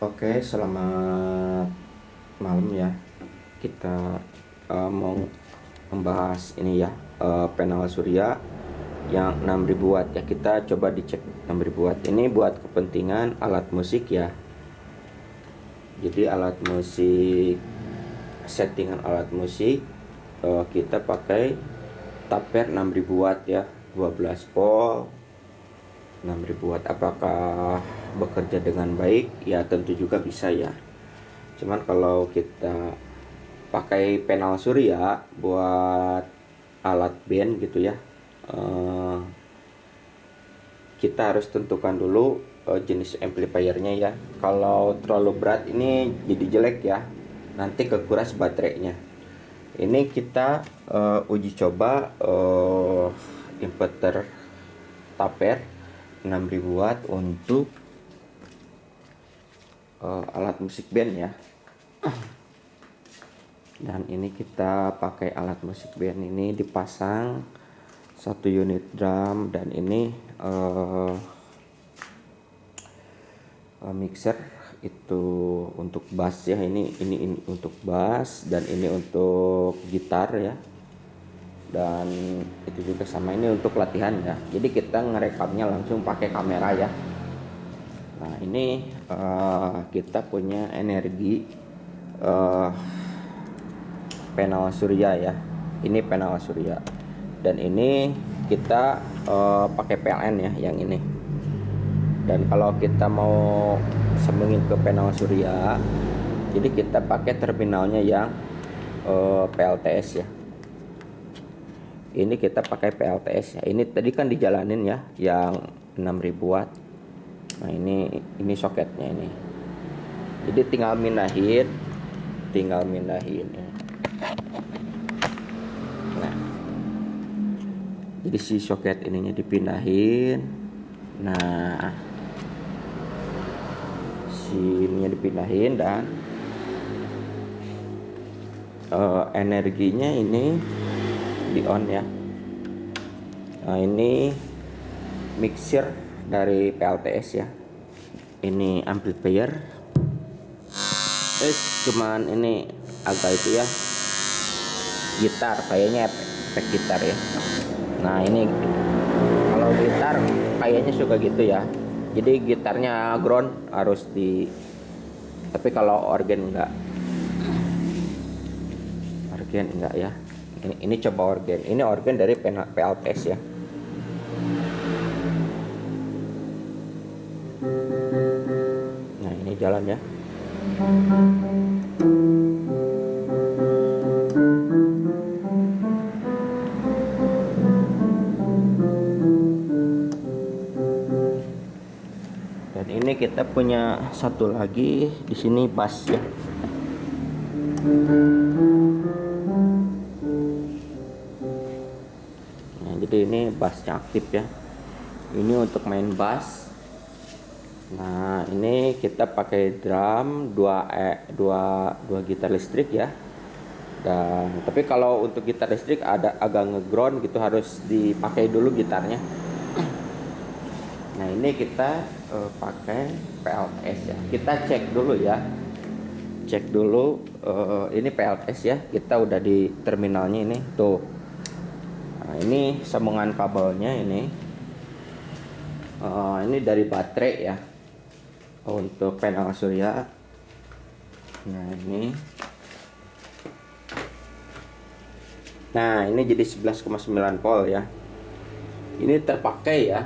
Oke, selamat malam ya. Kita mau membahas ini ya, panel surya yang 6000 watt ya. Kita coba dicek 6000 watt. Ini buat kepentingan alat musik ya. Jadi alat musik, settingan alat musik, kita pakai taper 6000 watt ya, 12 volt 6000 watt. Apakah bekerja dengan baik? Ya tentu juga bisa ya. Cuman kalau kita pakai panel surya buat alat band gitu ya, kita harus tentukan dulu jenis amplifiernya ya. Kalau terlalu berat ini jadi jelek ya, nanti kekuras baterainya. Ini kita uji coba inverter taper 6000 watt untuk alat musik band ya. Dan ini kita pakai alat musik band ini dipasang satu unit drum, dan ini mixer itu untuk bass ya. Ini untuk bass, dan ini untuk gitar ya, dan itu juga sama, ini untuk latihan ya. Jadi kita ngerekamnya langsung pakai kamera ya. Nah ini kita punya energi panel surya ya. Ini panel surya, dan ini kita pakai PLN ya yang ini. Dan kalau kita mau sambungin ke panel surya, jadi kita pakai terminalnya yang PLTS ya. Ini kita pakai PLTS ya. Ini tadi kan dijalanin ya yang 6000 watt. Nah ini soketnya ini. Jadi tinggal mindahin ya. Nah, jadi si soket ininya dipindahin. Nah, si ininya dipindahin, dan energinya ini di on ya. Nah ini mixer dari PLTS ya. Ini amplifier. Cuman ini agak itu ya, gitar kayaknya, efek gitar ya. Nah ini kalau gitar kayaknya suka gitu ya. Jadi gitarnya ground harus di, tapi kalau organ enggak ya. Ini coba organ. Ini organ dari PLTS ya. Nah ini jalan ya. Dan ini kita punya satu lagi di sini, bass ya. Nah, jadi ini bassnya aktif ya. Ini untuk main bass. Nah, ini kita pakai drum, dua gitar listrik ya. Dan tapi kalau untuk gitar listrik ada agak ngeground gitu, harus dipakai dulu gitarnya. Nah, ini kita pakai PLTS ya. Kita cek dulu ya. Cek dulu ini PLTS ya. Kita udah di terminalnya ini tuh. Nah, ini sambungan kabelnya ini. Ini dari baterai ya. Untuk panel surya. Nah ini jadi 11,9 volt ya. Ini terpakai ya,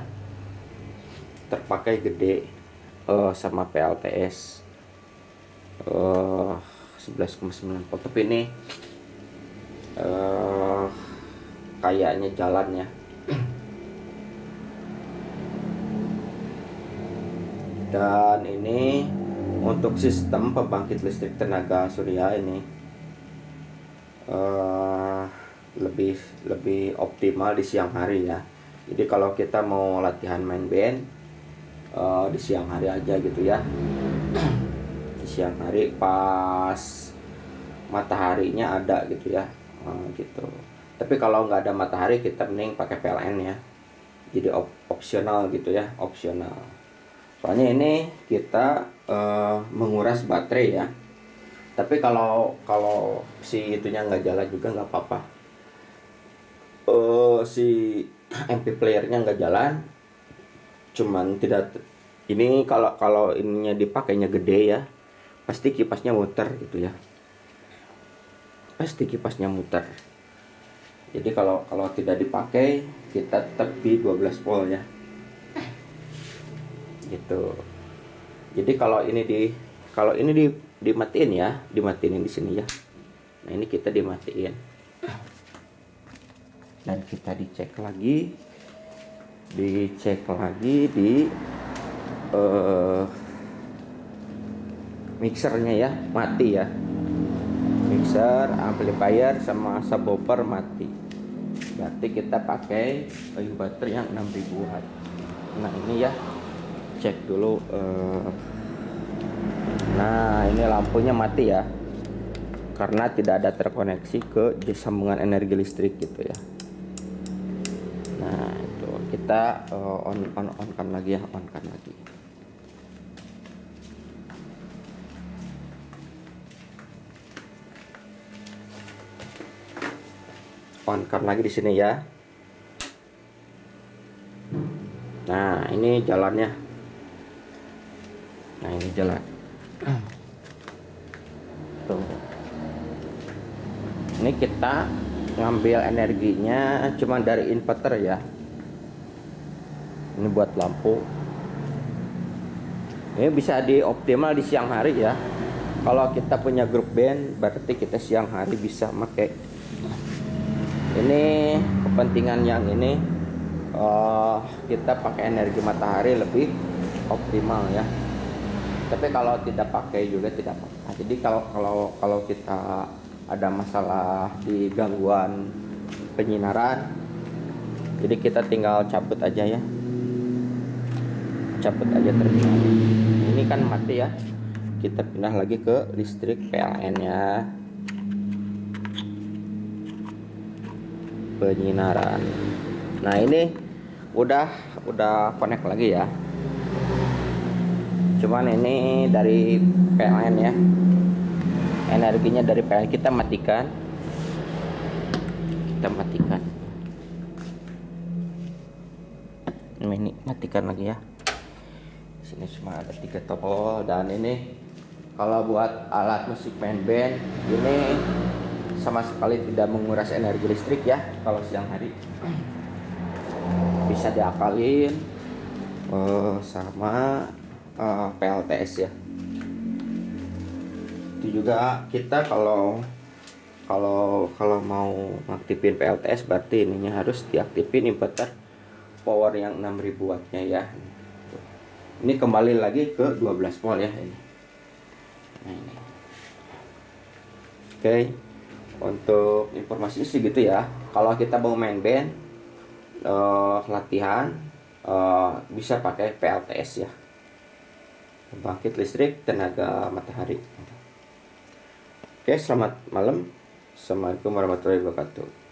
terpakai gede sama PLTS 11,9 volt. Tapi ini kayaknya jalan ya. Dan ini untuk sistem pembangkit listrik tenaga surya ini lebih optimal di siang hari ya. Jadi kalau kita mau latihan main band di siang hari aja gitu ya. Di siang hari pas mataharinya ada gitu ya, gitu. Tapi kalau nggak ada matahari, kita mending pakai PLN ya. Jadi opsional gitu ya, opsional. Soalnya ini kita menguras baterai ya. Tapi kalau si itunya nggak jalan juga nggak apa-apa. Si MP playernya nggak jalan, cuman tidak. Ini kalau ininya dipakainya gede ya, pasti kipasnya muter gitu ya. Pasti kipasnya muter. Jadi kalau tidak dipakai, kita tetap di 12 volt ya. Gitu. Jadi kalau ini dimatiin ya, dimatiin di sini ya. Nah, ini kita dimatiin. Dan kita dicek lagi di mixernya ya, mati ya. Mixer, amplifier sama subwoofer mati. Berarti kita pakai inverter yang 6000 watt. Nah, ini ya. Cek dulu. Nah, ini lampunya mati ya. Karena tidak ada terkoneksi ke sambungan energi listrik gitu ya. Nah, itu kita on-kan lagi ya, on-kan lagi. On-kan lagi di sini ya. Nah, ini jalannya. Nah, ini jalan. Tuh. Ini kita ngambil energinya cuma dari inverter ya. Ini buat lampu. Ini bisa dioptimal di siang hari ya. Kalau kita punya grup band, berarti kita siang hari bisa pakai. Ini kepentingan yang ini kita pakai energi matahari lebih optimal ya. Tapi kalau tidak pakai juga tidak apa-apa. Jadi kalau kita ada masalah di gangguan penyinaran, jadi kita tinggal cabut aja ya. Cabut aja terminal. Ini kan mati ya. Kita pindah lagi ke listrik PLN ya. Penyinaran. Nah, ini udah connect lagi ya. Cuman ini dari PLN ya. Energinya dari PLN kita matikan. Ini matikan lagi ya. Sini cuma ada 3 tombol. Dan ini kalau buat alat musik main band, ini sama sekali tidak menguras energi listrik ya. Kalau siang hari bisa diakalin sama PLTS ya. Itu juga kita kalau mau aktifin PLTS, berarti ininya harus diaktifin inverter power yang 6000 wattnya ya. Ini kembali lagi ke 12 volt ya ini. Nah, ini. Oke. Untuk informasinya sih gitu ya. Kalau kita mau main band latihan bisa pakai PLTS ya. Pembangkit listrik tenaga matahari. Oke, selamat malam. Assalamualaikum warahmatullahi wabarakatuh.